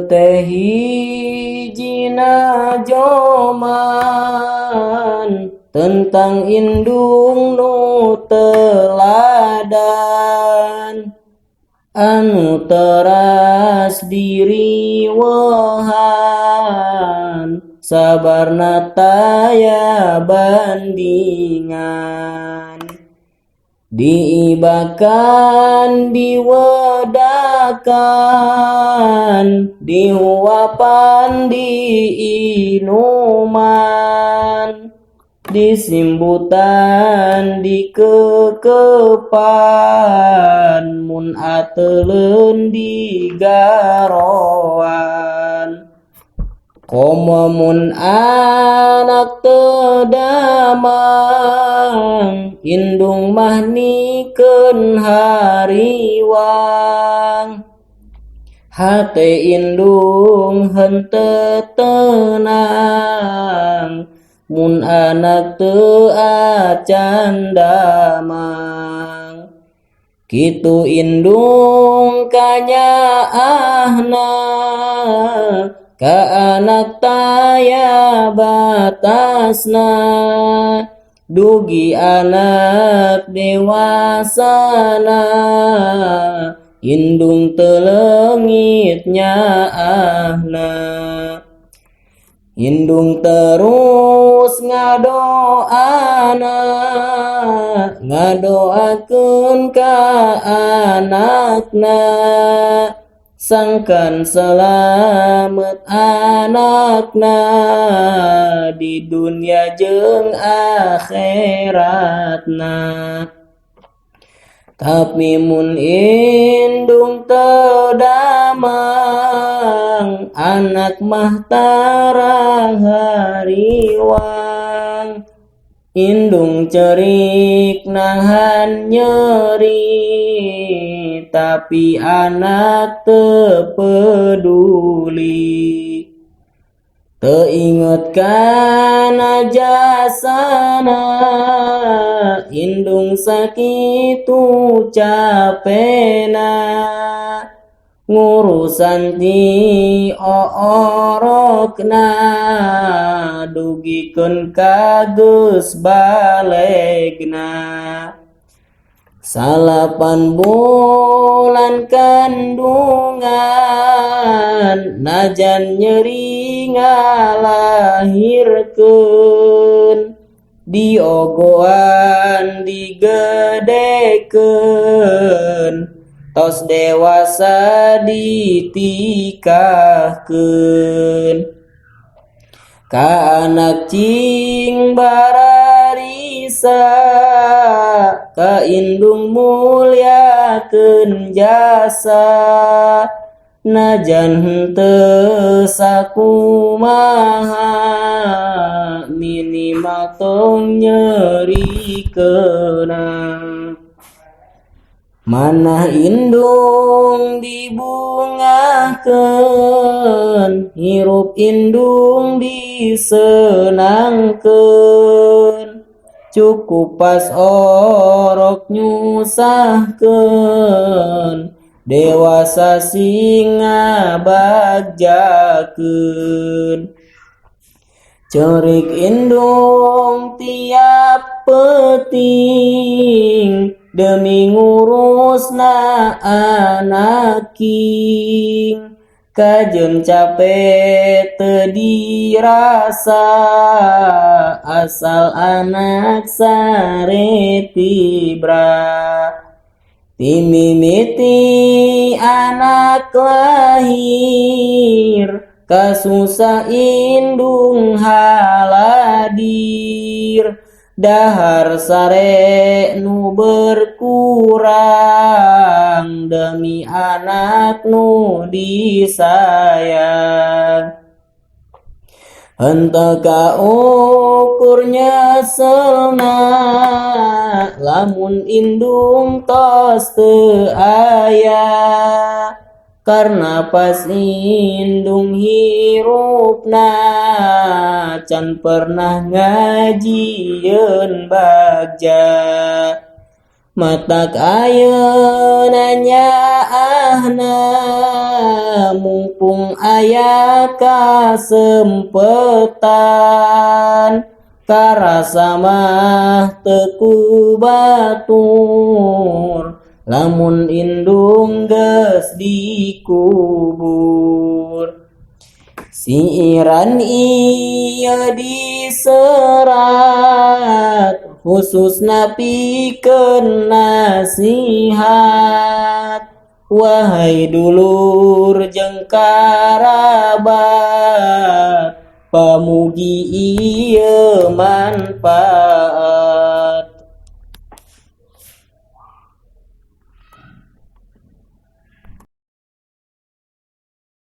teh hijina joman tentang indung nu teladan anu teras diri wahan sabarna taya bandingan diibakan diwedakan dihuapan diinuman disimbutan dikekepan mun ateleun digaroan komo mun anak tedamang indung mah nikeun hariwang hate indung henteu tenang mun anak teu acan damang kitu indung kanyaahna ka anak taya batasna dugi anak dewasana indung teu leungit nyaahna indung terus ngadoakeun ka anakna sangkan selamet anakna di dunia jeung akhiratna tapi mun indung tedamang anak mah tarang hariwang indung cerik nahan nyeri tapi anak teu peduli teu inget kana jasana indung sakitu capena ngurusan ti oorokna dugikeun ka geus balegna 8 bulan kandungan najan nyeri ngalahirkeun diogoan digedekeun tos dewasa ditikahkeun ka anak cing bararisa ka indung mulyakeun jasa najan henteu sakumaha minimal tong nyerikeunna manah indung dibungahkeun hirup indung disenangkeun cukup pas orok nyusahkeun dewasa singa bagjakeun cerik indung tiap peting demi ngurusna anak king kajeun capek teu dirasa asal anak sare tibra timimiti anak lahir kasusah indung haladir dahar sare nu berkurang demi anak nu disayang henteu kaukur nyeselna lamun indung tos teu aya karna pas indung hirupna can pernah ngajieun bagja matak ayeuna nyaahna mumpung aya kasempetan karasa mah teu kubatur lamun indung geus dikubur. Siiran ieu diserat khususna pikeun nasihat wahai dulur jeung karabat pamugi ieu manfaat.